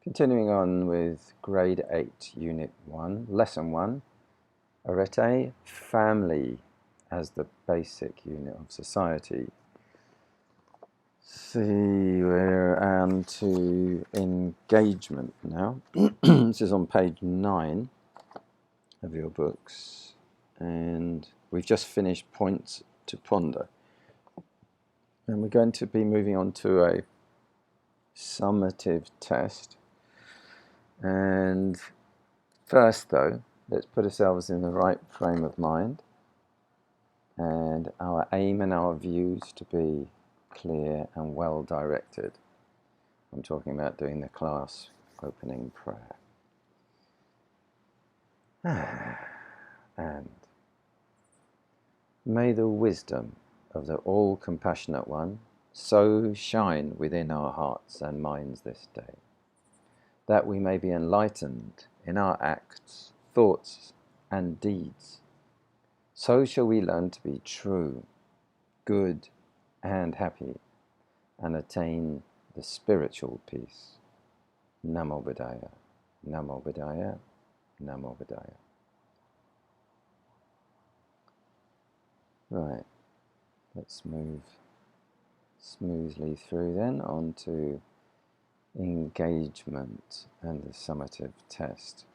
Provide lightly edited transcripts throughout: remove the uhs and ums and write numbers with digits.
Continuing on with Grade 8, Unit 1, Lesson 1, Arete, family as the basic unit of society. See, we're on to engagement now. This is on page 9 of your books, and we've just finished points to ponder. And we're going to be moving on to a summative test. And first, though, let's put ourselves in the right frame of mind, and our aim and our views to be clear and well directed. I'm talking about doing the class opening prayer. And may the wisdom of the all-compassionate one so shine within our hearts and minds this day, that we may be enlightened in our acts, thoughts, and deeds. So shall we learn to be true, good, and happy, and attain the spiritual peace. Namo Buddhaya, Namo Buddhaya, Namo Buddhaya. Right, let's move smoothly through then on to engagement and the summative test.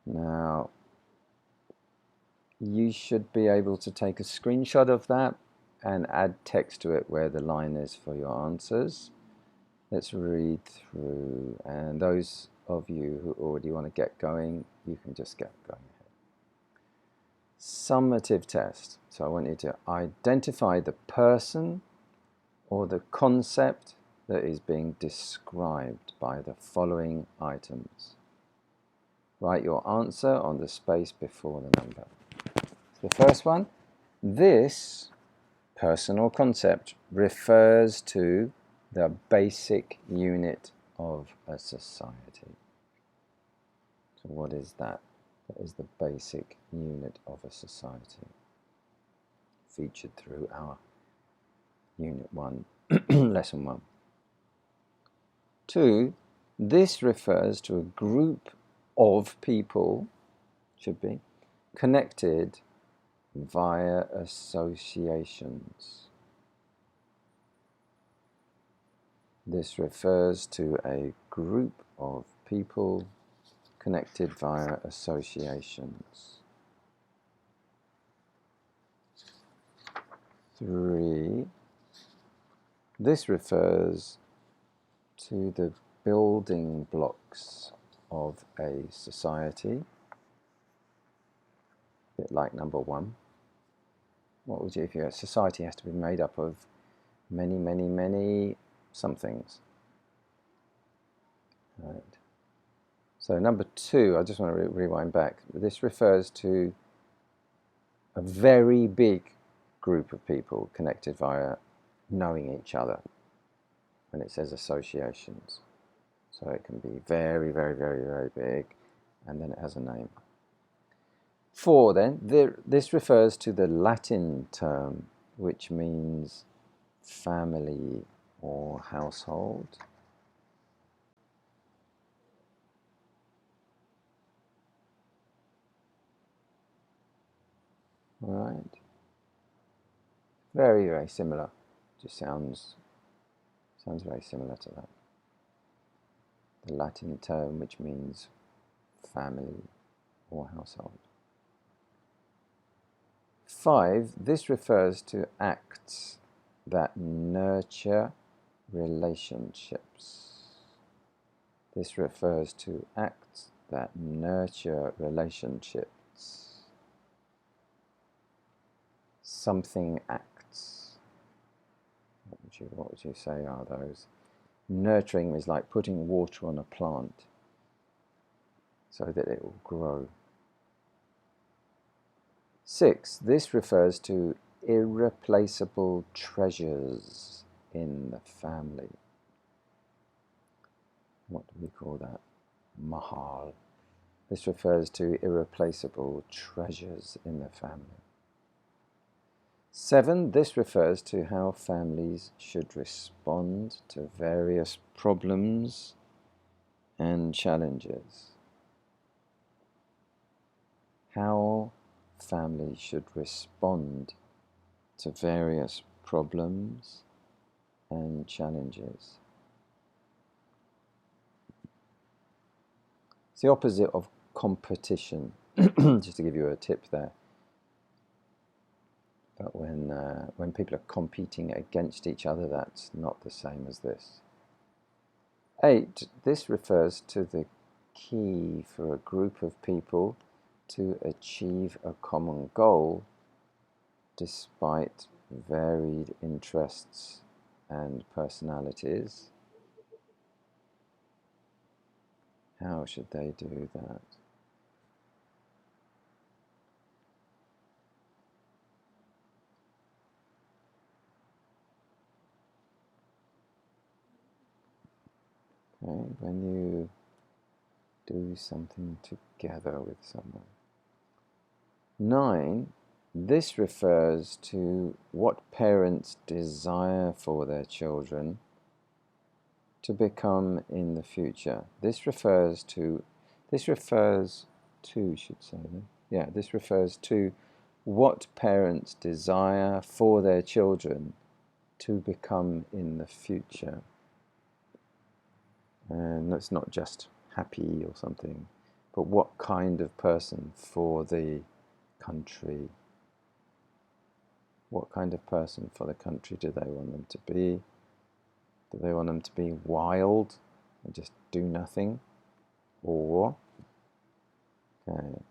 Now, you should be able to take a screenshot of that and add text to it where the line is for your answers. Let's read through, and those of you who already want to get going, you can just get going ahead. Summative test. So I want you to identify the person or the concept that is being described by the following items. Write your answer on the space before the number. The first one, this person or concept refers to the basic unit of a society. So what is that? That is the basic unit of a society, featured through our Unit 1, Lesson 1. 2, this refers to a group of people, should be, connected via associations. This refers to a group of people connected via associations. 3, this refers to the building blocks of a society, a bit like number 1. What would you, if your society has to be made up of many somethings. Right. So number 2, I just want to rewind back. This refers to a very big group of people connected via knowing each other, when it says associations. So it can be very big, and then it has a name. 4 then, this refers to the Latin term which means family or household. All right. Very similar. Just sounds very similar to that. The Latin term which means family or household. 5, this refers to acts that nurture relationships. This refers to acts that nurture relationships. Something acts. What would you say are those? Nurturing is like putting water on a plant so that it will grow. 6, this refers to irreplaceable treasures in the family. What do we call that? Mahal. This refers to irreplaceable treasures in the family. 7, this refers to how families should respond to various problems and challenges. How families should respond to various problems and challenges. It's the opposite of competition, just to give you a tip there. But when people are competing against each other, that's not the same as this. 8, this refers to the key for a group of people to achieve a common goal despite varied interests and personalities. How should they do that? Okay, when you do something together with someone. 9, this refers to what parents desire for their children to become in the future. This refers to what parents desire for their children to become in the future. And that's not just happy or something, but what kind of person for the country. What kind of person for the country do they want them to be? Do they want them to be wild and just do nothing? Or, okay.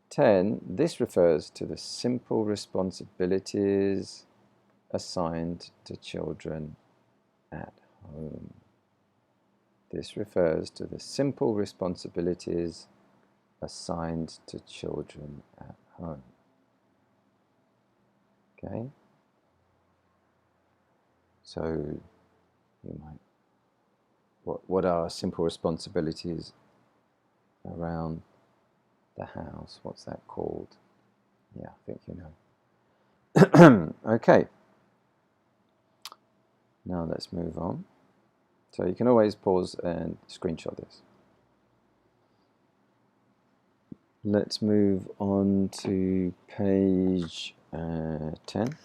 10, this refers to the simple responsibilities assigned to children at home. This refers to the simple responsibilities assigned to children at home. Okay? So you might, what are simple responsibilities around the house? What's that called? Yeah, I think you know. Okay. Now let's move on. So you can always pause and screenshot this. Let's move on to page 10. Top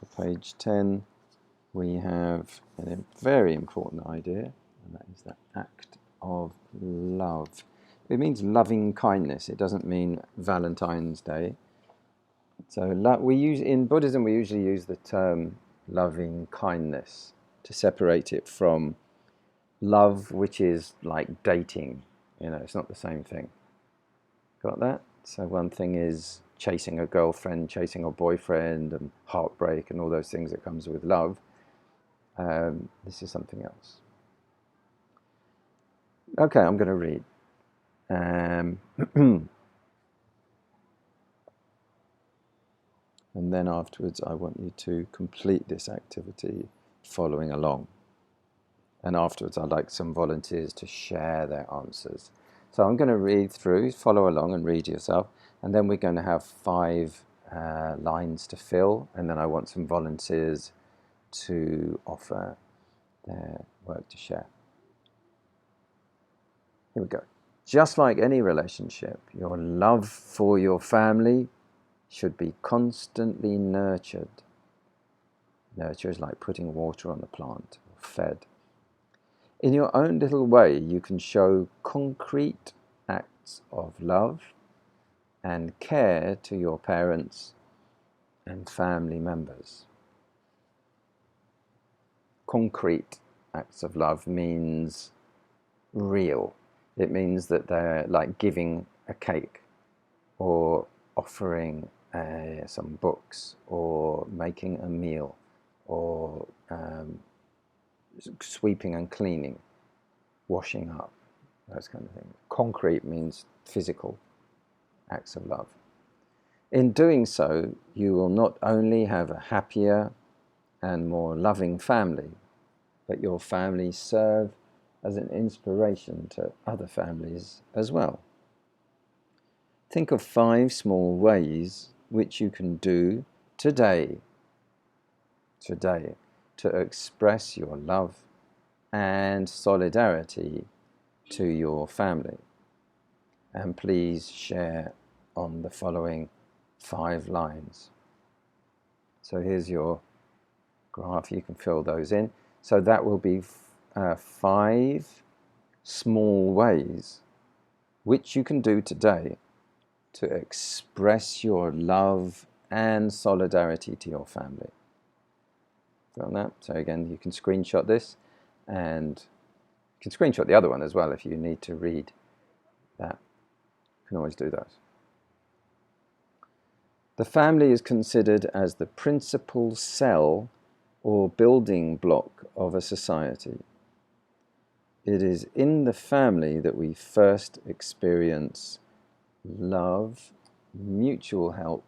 of page 10, we have a very important idea, and that is the act of love. It means loving kindness. It doesn't mean Valentine's Day. So in Buddhism, we usually use the term loving kindness to separate it from love, which is like dating. You know, it's not the same thing. Got that? So one thing is chasing a girlfriend, chasing a boyfriend, and heartbreak, and all those things that comes with love. This is something else. Okay, I'm going to read. And then afterwards, I want you to complete this activity following along. And afterwards, I'd like some volunteers to share their answers. So I'm going to read through, follow along and read yourself. And then we're going to have 5 lines to fill. And then I want some volunteers to offer their work to share. Here we go. Just like any relationship, your love for your family should be constantly nurtured. Nurture is like putting water on the plant, or fed. In your own little way, you can show concrete acts of love and care to your parents and family members. Concrete acts of love means real. It means that they're like giving a cake, or offering some books, or making a meal, or sweeping and cleaning, washing up, those kind of things. Concrete means physical acts of love. In doing so, you will not only have a happier and more loving family, but your family serve as an inspiration to other families as well. Think of 5 small ways which you can do today to express your love and solidarity to your family. And please share on the following 5 lines. So here's your graph, you can fill those in. So that will be 5 small ways which you can do today to express your love and solidarity to your family. Got that? So again, you can screenshot this, and you can screenshot the other one as well if you need to read that. You can always do that. The family is considered as the principal cell or building block of a society. It is in the family that we first experience love, mutual help,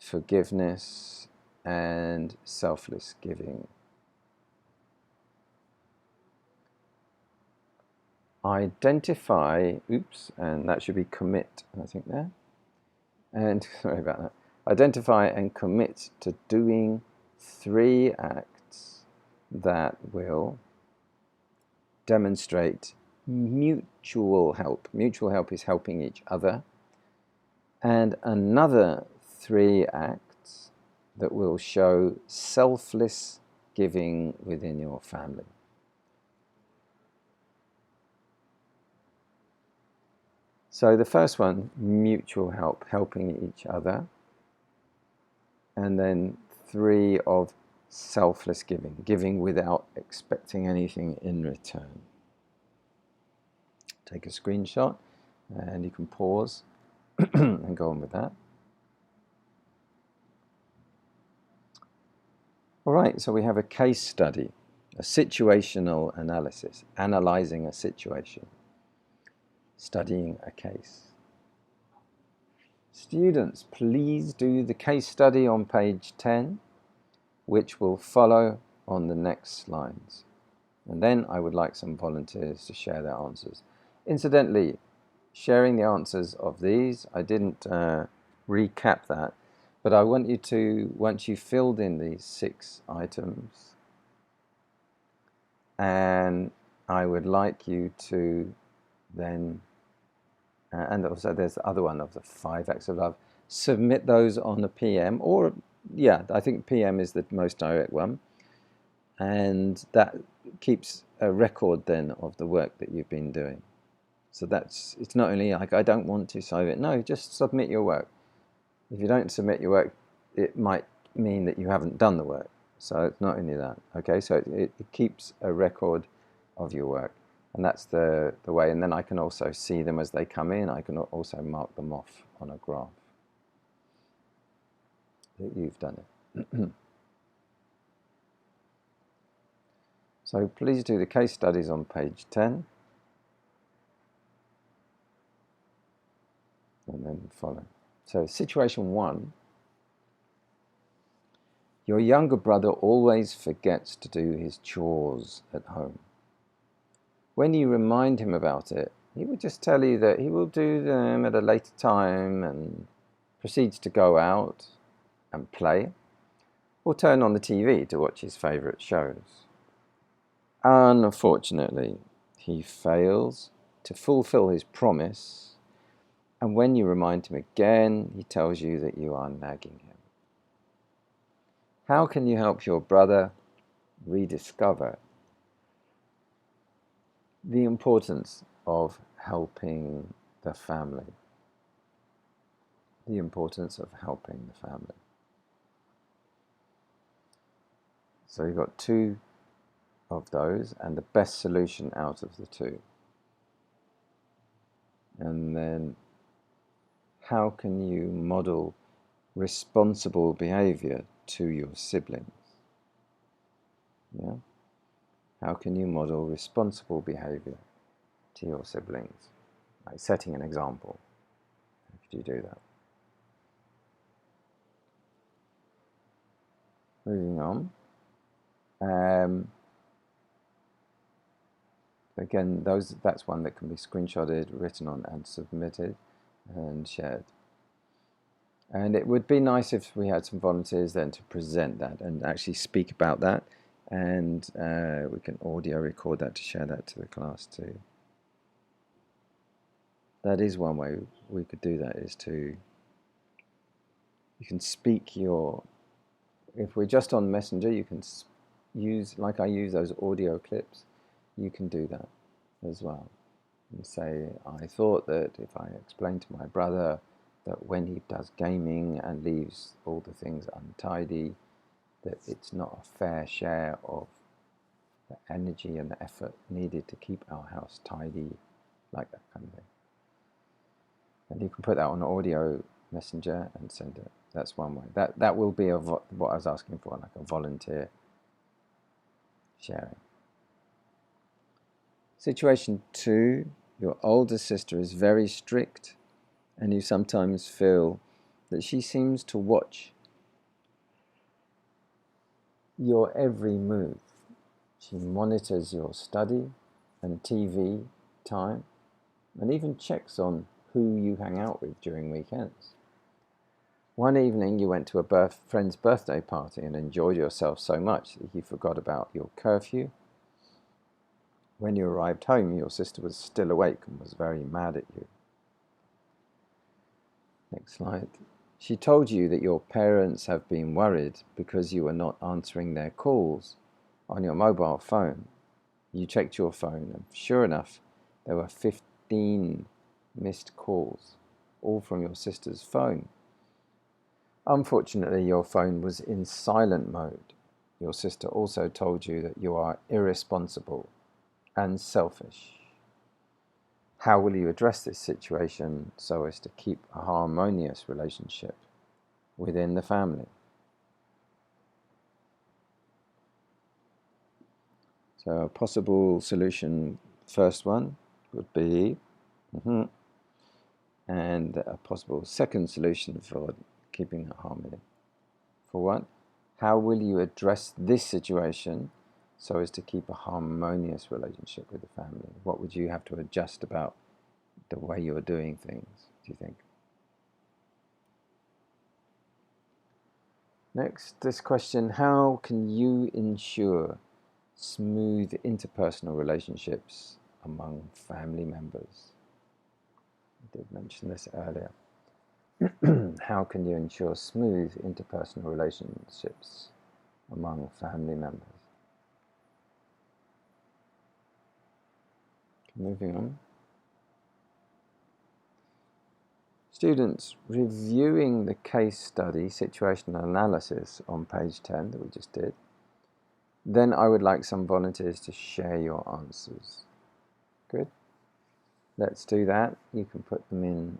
forgiveness, and selfless giving. Identify, and that should be commit, I think there. And sorry about that. Identify and commit to doing 3 acts that will demonstrate mutual help. Mutual help is helping each other. And another 3 acts that will show selfless giving within your family. So the first one, mutual help, helping each other. And then 3 of selfless giving, giving without expecting anything in return. Take a screenshot and you can pause and go on with that. All right, so we have a case study, a situational analysis, analyzing a situation, studying a case. Students, please do the case study on page 10, which will follow on the next slides. And then I would like some volunteers to share their answers. Incidentally, sharing the answers of these, I didn't recap that, but I want you to, once you've filled in these 6 items, and I would like you to then, and also there's the other one of the 5 acts of love, submit those on a PM, or yeah, I think PM is the most direct one, and that keeps a record then of the work that you've been doing. So that's, it's not only like I don't want to save it, no, just submit your work. If you don't submit your work, it might mean that you haven't done the work. So it's not only that, okay? So it keeps a record of your work, and that's the way. And then I can also see them as they come in. I can also mark them off on a graph that you've done it. So please do the case studies on page 10. And then follow. So situation 1. Your younger brother always forgets to do his chores at home. When you remind him about it, he will just tell you that he will do them at a later time and proceeds to go out and play or turn on the TV to watch his favourite shows. Unfortunately, he fails to fulfill his promise, and when you remind him again, he tells you that you are nagging him. How can you help your brother rediscover the importance of helping the family? The importance of helping the family. So you've got 2 of those, and the best solution out of the 2. And then, how can you model responsible behavior to your siblings? Yeah? How can you model responsible behavior to your siblings? Like setting an example. How could you do that? Moving on. Again, that's one that can be screenshotted, written on, and submitted and shared. And it would be nice if we had some volunteers then to present that and actually speak about that and we can audio record that to share that to the class too. That is one way we could do that, is to, you can speak your, if we're just on Messenger, you can use, like I use those audio clips, you can do that as well. And say, I thought that if I explain to my brother that when he does gaming and leaves all the things untidy, that it's not a fair share of the energy and the effort needed to keep our house tidy, like that kind of thing. And you can put that on audio messenger and send it. That's one way. That will be what I was asking for, like a volunteer sharing. Situation 2, your older sister is very strict, and you sometimes feel that she seems to watch your every move. She monitors your study and TV time, and even checks on who you hang out with during weekends. One evening you went to a friend's birthday party and enjoyed yourself so much that you forgot about your curfew. When you arrived home, your sister was still awake and was very mad at you. Next slide. She told you that your parents have been worried because you were not answering their calls on your mobile phone. You checked your phone, and sure enough, there were 15 missed calls, all from your sister's phone. Unfortunately, your phone was in silent mode. Your sister also told you that you are irresponsible and selfish. How will you address this situation so as to keep a harmonious relationship within the family? So a possible solution, first one, would be, and a possible second solution for keeping a harmony. For what? How will you address this situation so as to keep a harmonious relationship with the family? What would you have to adjust about the way you're doing things, do you think? Next, this question, how can you ensure smooth interpersonal relationships among family members? I did mention this earlier. How can you ensure smooth interpersonal relationships among family members? Moving on. Students, reviewing the case study, Situational Analysis, on page 10 that we just did, then I would like some volunteers to share your answers. Good? Let's do that. You can put them in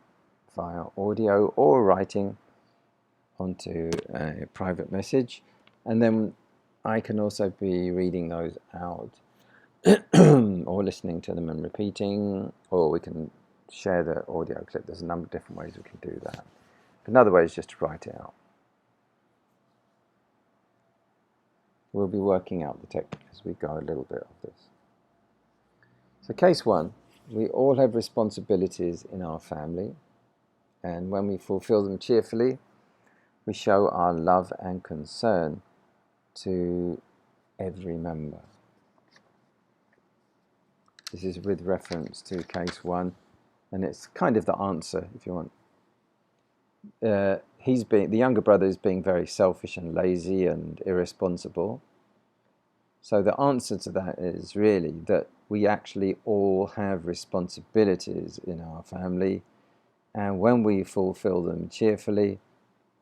via audio or writing onto a private message, and then I can also be reading those out or listening to them and repeating, or we can share the audio clip. There's a number of different ways we can do that. Another way is just to write it out. We'll be working out the technique as we go a little bit of this. So case 1, we all have responsibilities in our family, and when we fulfill them cheerfully, we show our love and concern to every member. This is with reference to case 1, and it's kind of the answer, if you want. The younger brother is being very selfish and lazy and irresponsible. So the answer to that is really that we actually all have responsibilities in our family, and when we fulfill them cheerfully,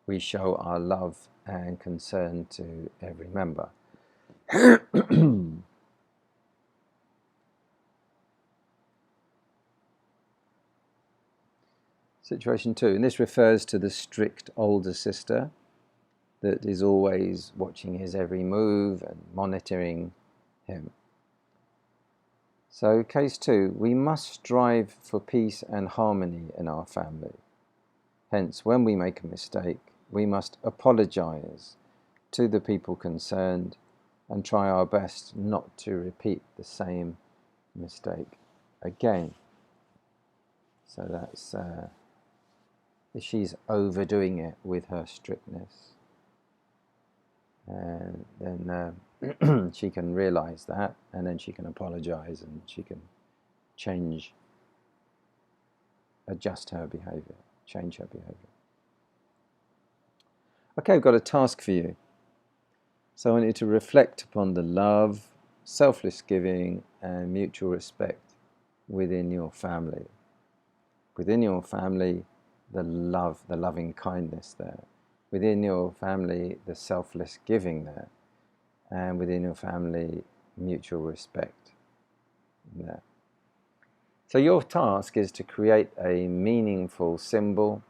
we show our love and concern to every member. Situation 2, and this refers to the strict older sister that is always watching his every move and monitoring him. So case 2, we must strive for peace and harmony in our family. Hence, when we make a mistake, we must apologize to the people concerned and try our best not to repeat the same mistake again. So that's she's overdoing it with her strictness. And then she can realize that, and then she can apologize, and she can adjust her behavior, change her behavior. Okay, I've got a task for you. So I want you to reflect upon the love, selfless giving, and mutual respect within your family. Within your family, the love, the loving kindness there. Within your family, the selfless giving there. And within your family, mutual respect there. So your task is to create a meaningful symbol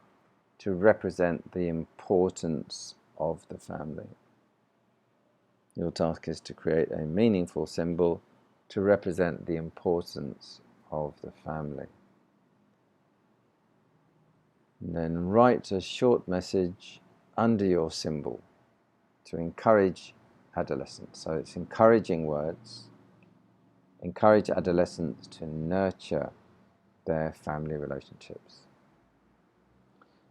to represent the importance of the family. Your task is to create a meaningful symbol to represent the importance of the family. And then write a short message under your symbol to encourage adolescents. So it's encouraging words. Encourage adolescents to nurture their family relationships.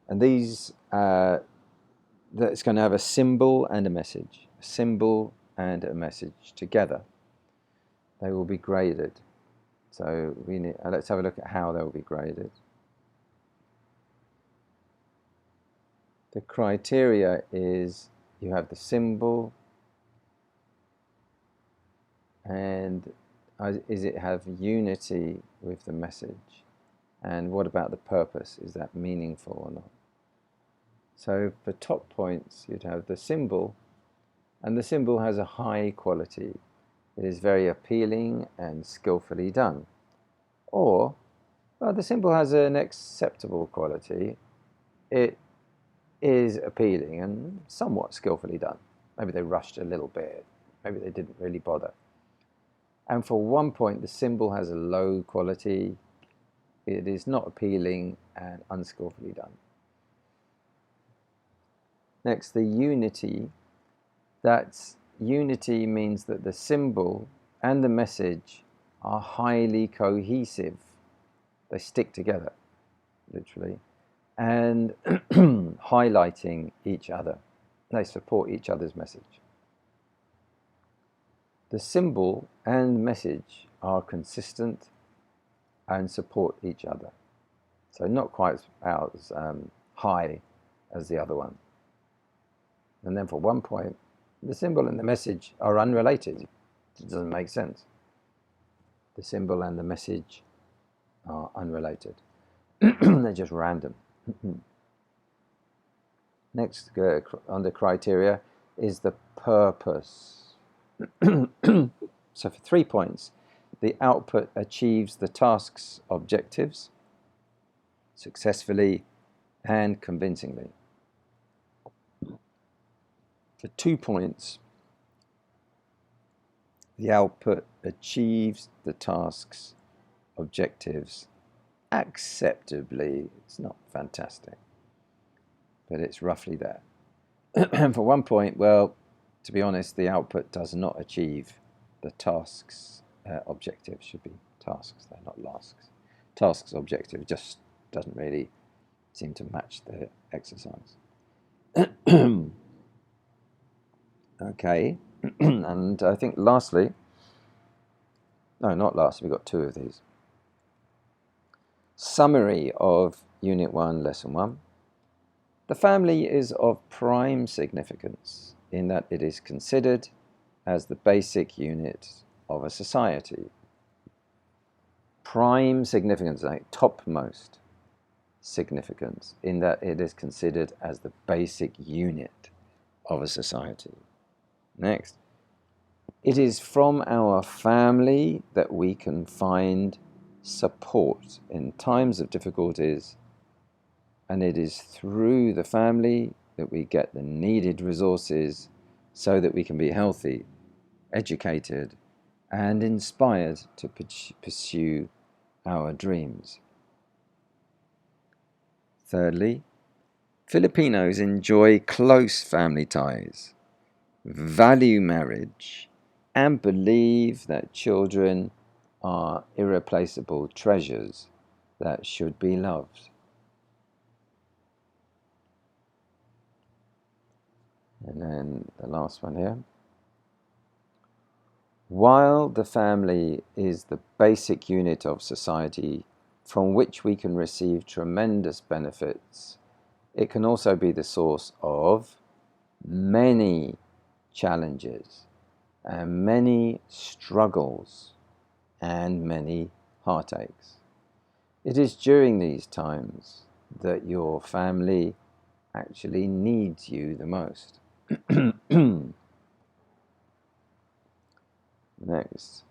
And these, that's going to have a symbol and a message. A symbol and a message together. They will be graded. So let's have a look at how they will be graded. The criteria is you have the symbol, and is it have unity with the message? And what about the purpose? Is that meaningful or not? So for top points, you'd have the symbol, and the symbol has a high quality. It is very appealing and skillfully done. Or, well, the symbol has an acceptable quality. It is appealing and somewhat skillfully done. Maybe they rushed a little bit. Maybe they didn't really bother. And for 1 point, the symbol has a low quality. It is not appealing and unskillfully done. Next, the unity. Unity means that the symbol and the message are highly cohesive. They stick together, literally, and highlighting each other. They support each other's message. The symbol and message are consistent and support each other. So not quite as high as the other one. And then for 1 point, the symbol and the message are unrelated. It doesn't make sense. The symbol and the message are unrelated. They're just random. Next, under criteria, is the purpose. So for 3 points, the output achieves the task's objectives successfully and convincingly. For 2 points, the output achieves the task's objectives acceptably. It's not fantastic, but it's roughly there. And for 1 point, well, to be honest, the output does not achieve the task's objectives. Should be tasks, they're not tasks. Task's objective just doesn't really seem to match the exercise. Okay, and I think lastly, no, not lastly, we've got 2 of these. Summary of Unit 1, Lesson 1. The family is of prime significance in that it is considered as the basic unit of a society. Prime significance, like topmost significance, in that it is considered as the basic unit of a society. Next, it is from our family that we can find support in times of difficulties, and it is through the family that we get the needed resources so that we can be healthy, educated, and inspired to pursue our dreams. Thirdly, Filipinos enjoy close family ties, value marriage, and believe that children are irreplaceable treasures that should be loved. And then the last one here. While the family is the basic unit of society from which we can receive tremendous benefits, it can also be the source of many challenges and many struggles and many heartaches. It is during these times that your family actually needs you the most. Next.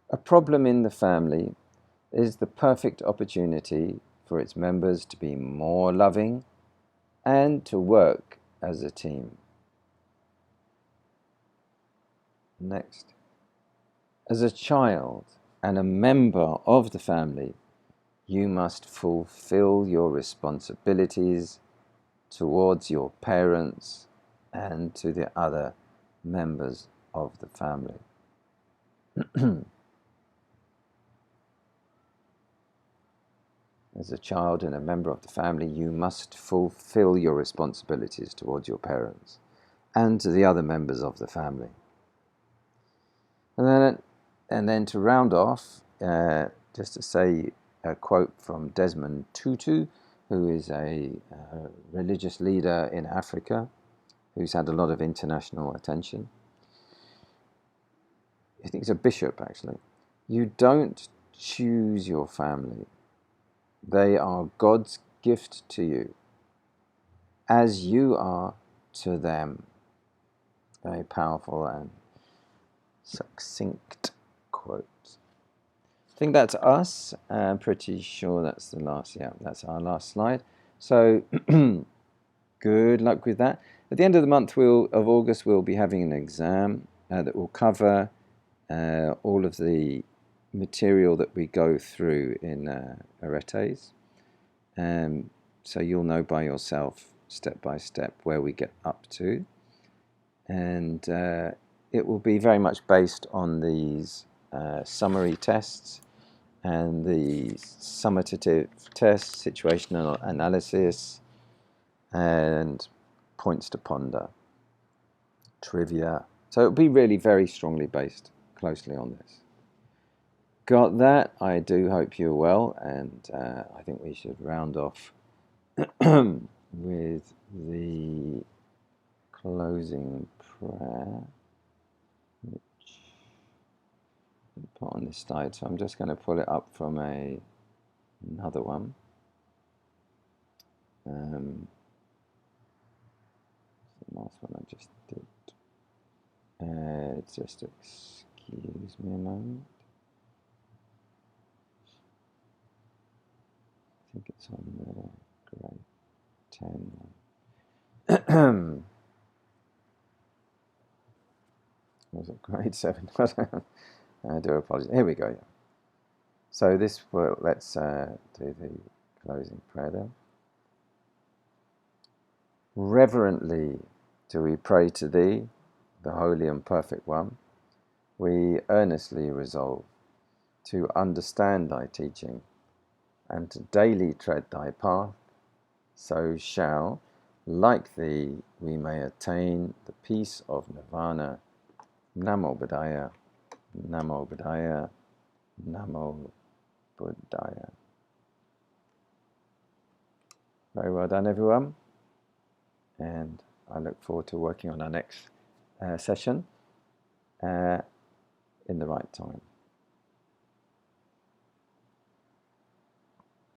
A problem in the family is the perfect opportunity for its members to be more loving and to work as a team. Next. As a child and a member of the family, you must fulfill your responsibilities towards your parents and to the other members of the family. As a child and a member of the family, you must fulfill your responsibilities towards your parents and to the other members of the family. And then to round off, just to say a quote from Desmond Tutu, who is a religious leader in Africa, who's had a lot of international attention. I think he's a bishop, actually. You don't choose your family. They are God's gift to you, as you are to them. Very powerful and succinct quote. I think that's us. I'm pretty sure that's the last, that's our last slide. So good luck with that. At the end of the month of August, we'll be having an exam that will cover all of the material that we go through in Aretes. So you'll know by yourself, step by step, where we get up to. And it will be very much based on these summary tests and the Summative Test, Situational Analysis, and points to ponder, trivia. So it'll be really very strongly based closely on this. Got that? I do hope you're well, and I think we should round off with the closing prayer, which I put on this slide. So I'm just going to pull it up from another one. The last one I just did. Just excuse me a moment. I think it's on the grade 10. Was it grade 7? I do apologize. Here we go. Yeah. So this will, let's do the closing prayer there. Reverently do we pray to Thee, the Holy and Perfect One. We earnestly resolve to understand Thy teaching and to daily tread Thy path, so shall, like Thee, we may attain the peace of Nirvana. Namo Buddhaya, Namo Buddhaya, Namo Buddhaya. Very well done, everyone. And I look forward to working on our next session in the right time.